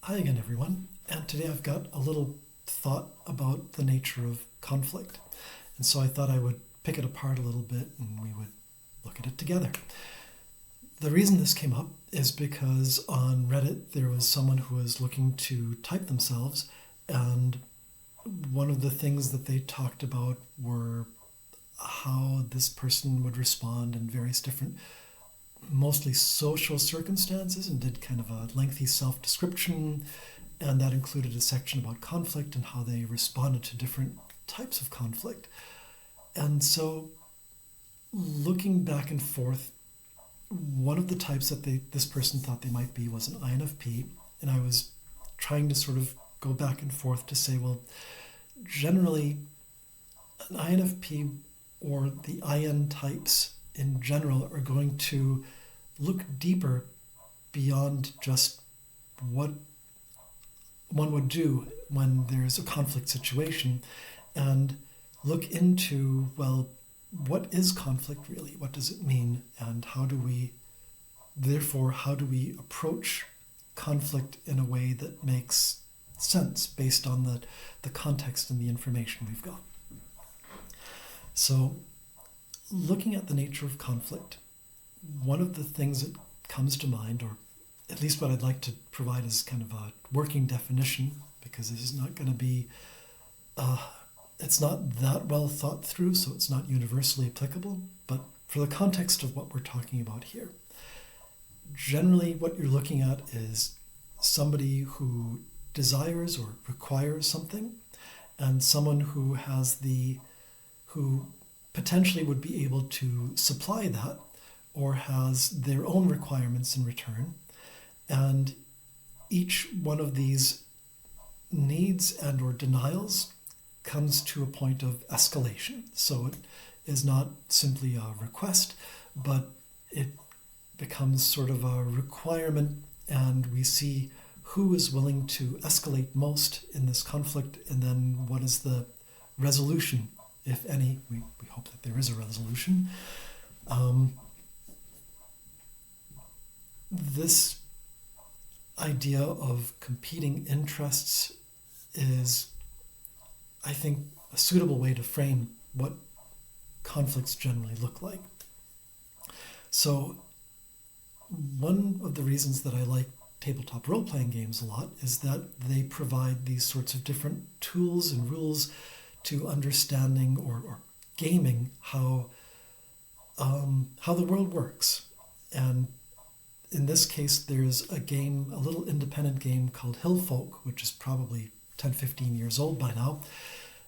Hi again, everyone. And today I've got a little thought about the nature of conflict. And so I thought I would pick it apart a little bit and we would look at it together. The reason this came up is because on Reddit there was someone who was looking to type themselves, and one of the things that they talked about were how this person would respond in various different, mostly social circumstances, and did kind of a lengthy self-description, and that included a section about conflict and how they responded to different types of conflict. And so looking back and forth, one of the types that this person thought they might be was an INFP, and I was trying to sort of go back and forth to say, well, generally an INFP or the IN types in general are going to look deeper beyond just what one would do when there's a conflict situation, and look into, well, what is conflict really? What does it mean? And how do we approach conflict in a way that makes sense based on the context and the information we've got? So, looking at the nature of conflict, one of the things that comes to mind, or at least what I'd like to provide as kind of a working definition, because this is not going to be, it's not that well thought through, so it's not universally applicable, but for the context of what we're talking about here, generally what you're looking at is somebody who desires or requires something, and someone who potentially would be able to supply that or has their own requirements in return. And each one of these needs and or denials comes to a point of escalation. So it is not simply a request, but it becomes sort of a requirement, and we see who is willing to escalate most in this conflict, and then what is the resolution, if any. We hope that there is a resolution. This idea of competing interests is, I think, a suitable way to frame what conflicts generally look like. So one of the reasons that I like tabletop role-playing games a lot is that they provide these sorts of different tools and rules to understanding or gaming how the world works. And in this case, there's a game, a little independent game called Hillfolk, which is probably 10, 15 years old by now.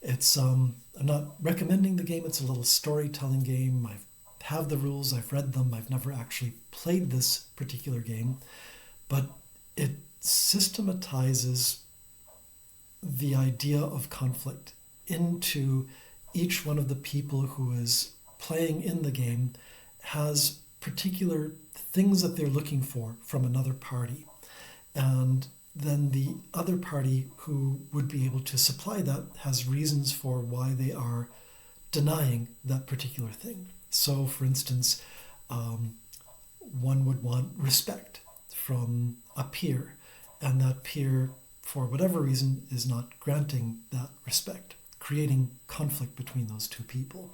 It's I'm not recommending the game. It's a little storytelling game. I have the rules. I've read them. I've never actually played this particular game, but it systematizes the idea of conflict into each one of the people who is playing in the game has particular things that they're looking for from another party. And then the other party who would be able to supply that has reasons for why they are denying that particular thing. So, for instance, one would want respect from a peer, and that peer, for whatever reason, is not granting that respect, creating conflict between those two people.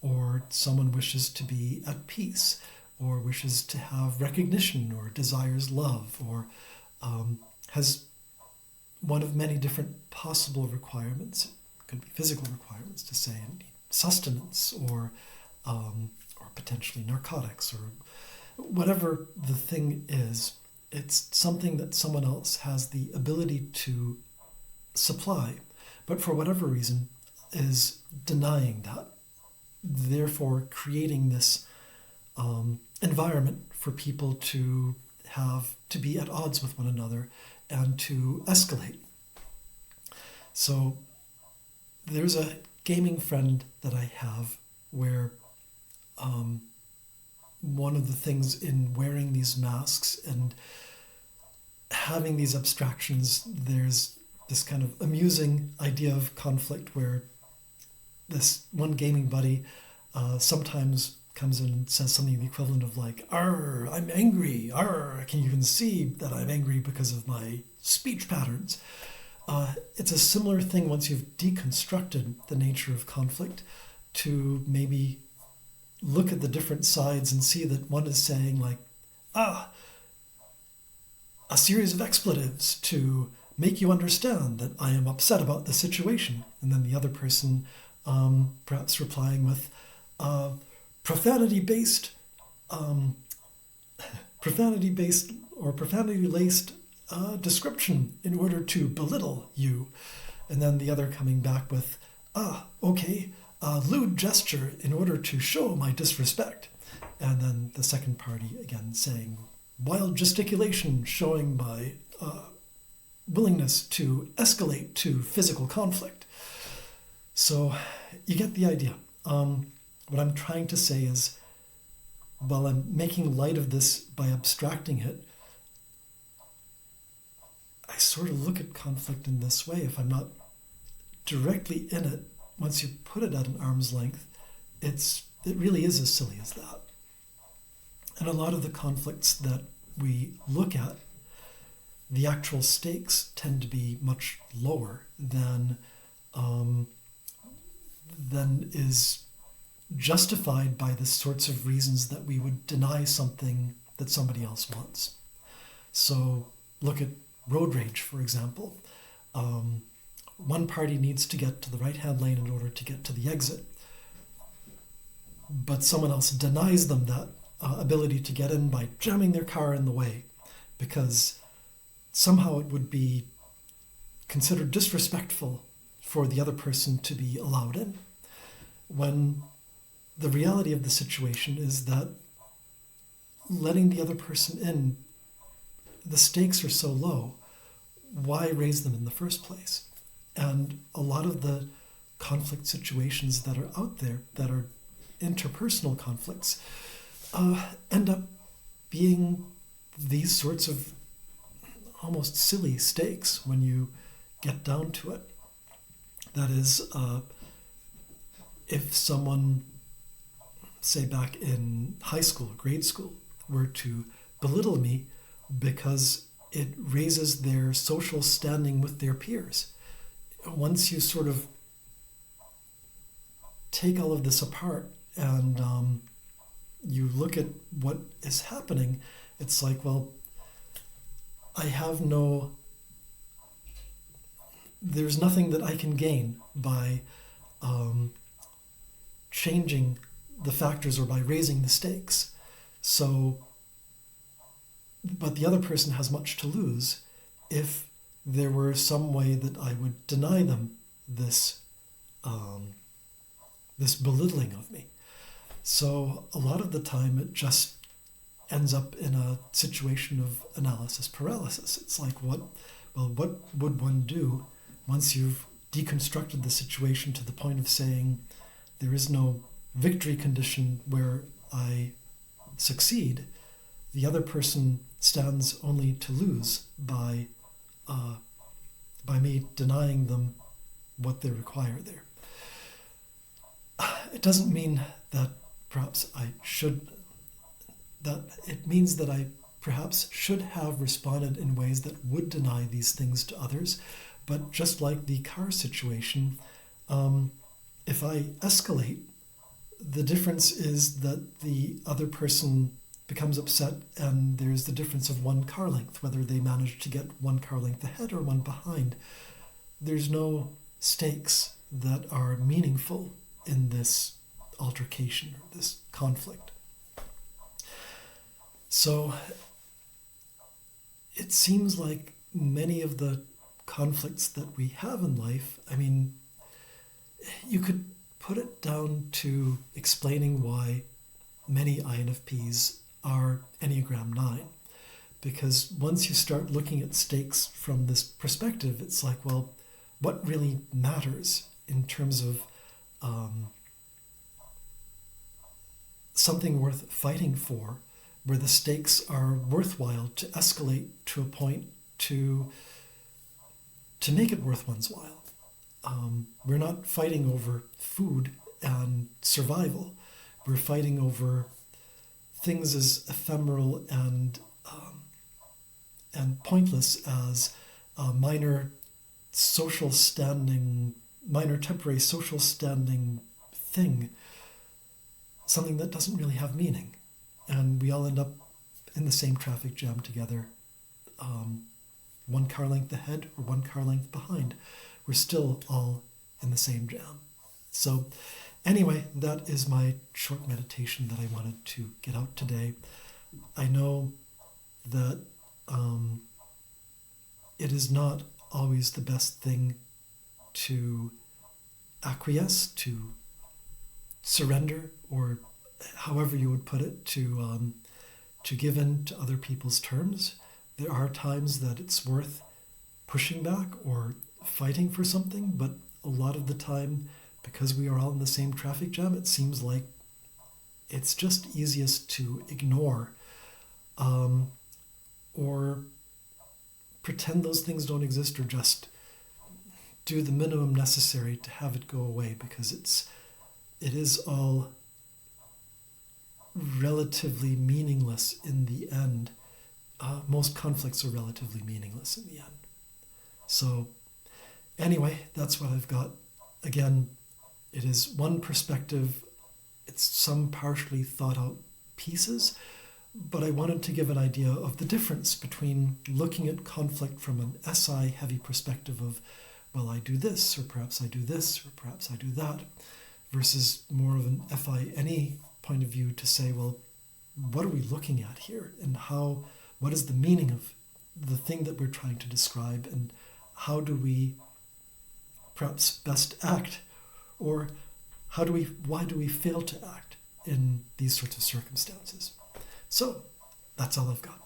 Or someone wishes to be at peace, or wishes to have recognition, or desires love, or has one of many different possible requirements. It could be physical requirements, to say, sustenance, or potentially narcotics, or whatever the thing is. It's something that someone else has the ability to supply, but for whatever reason is denying that, therefore creating this environment for people to be at odds with one another and to escalate. So there's a gaming friend that I have where one of the things in wearing these masks and having these abstractions, there's this kind of amusing idea of conflict where this one gaming buddy sometimes comes in and says something the equivalent of like, "Arr, I'm angry. Arr, can you even see that I'm angry because of my speech patterns?" It's a similar thing once you've deconstructed the nature of conflict to maybe look at the different sides and see that one is saying like, a series of expletives to make you understand that I am upset about the situation. And then the other person perhaps replying with profanity-based or profanity-laced description in order to belittle you. And then the other coming back with, okay, lewd gesture in order to show my disrespect. And then the second party again saying, wild gesticulation showing my willingness to escalate to physical conflict. So you get the idea. What I'm trying to say is, while I'm making light of this by abstracting it, I sort of look at conflict in this way. If I'm not directly in it, once you put it at an arm's length, it really is as silly as that. And a lot of the conflicts that we look at, the actual stakes tend to be much lower than is justified by the sorts of reasons that we would deny something that somebody else wants. So look at road rage, for example. One party needs to get to the right-hand lane in order to get to the exit, but someone else denies them that ability to get in by jamming their car in the way, because somehow it would be considered disrespectful for the other person to be allowed in, when the reality of the situation is that letting the other person in, the stakes are so low, why raise them in the first place? And a lot of the conflict situations that are out there, that are interpersonal conflicts, end up being these sorts of almost silly stakes when you get down to it. That is, if someone, say back in high school, grade school, were to belittle me because it raises their social standing with their peers. Once you sort of take all of this apart and you look at what is happening, it's like, well, there's nothing that I can gain by changing the factors or by raising the stakes. So, but the other person has much to lose if there were some way that I would deny them this belittling of me. So a lot of the time it just ends up in a situation of analysis paralysis. It's like, what would one do once you've deconstructed the situation to the point of saying there is no victory condition where I succeed? The other person stands only to lose by me denying them what they require there. It doesn't mean that it means that I perhaps should have responded in ways that would deny these things to others. But just like the car situation, if I escalate, the difference is that the other person becomes upset and there's the difference of one car length, whether they manage to get one car length ahead or one behind. There's no stakes that are meaningful in this altercation or this conflict. So it seems like many of the conflicts that we have in life, I mean, you could put it down to explaining why many INFPs are Enneagram 9. Because once you start looking at stakes from this perspective, it's like, well, what really matters in terms of something worth fighting for, where the stakes are worthwhile to escalate to a point to make it worth one's while. We're not fighting over food and survival. We're fighting over things as ephemeral and pointless as a minor temporary social standing thing, something that doesn't really have meaning. And we all end up in the same traffic jam together, one car length ahead or one car length behind. We're still all in the same jam. So anyway, that is my short meditation that I wanted to get out today. I know that it is not always the best thing to acquiesce, to surrender, or however you would put it, to give in to other people's terms. There are times that it's worth pushing back or fighting for something, but a lot of the time, because we are all in the same traffic jam, it seems like it's just easiest to ignore or pretend those things don't exist, or just do the minimum necessary to have it go away, because it is all relatively meaningless in the end. Most conflicts are relatively meaningless in the end. So anyway, that's what I've got. Again, it is one perspective. It's some partially thought out pieces, but I wanted to give an idea of the difference between looking at conflict from an SI heavy perspective of, well, I do this, or perhaps I do this, or perhaps I do that, versus more of an FI-NE point of view to say, well, what are we looking at here, and what is the meaning of the thing that we're trying to describe, and how do we perhaps best act, or why do we fail to act in these sorts of circumstances? So that's all I've got.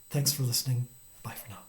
Thanks for listening. Bye for now.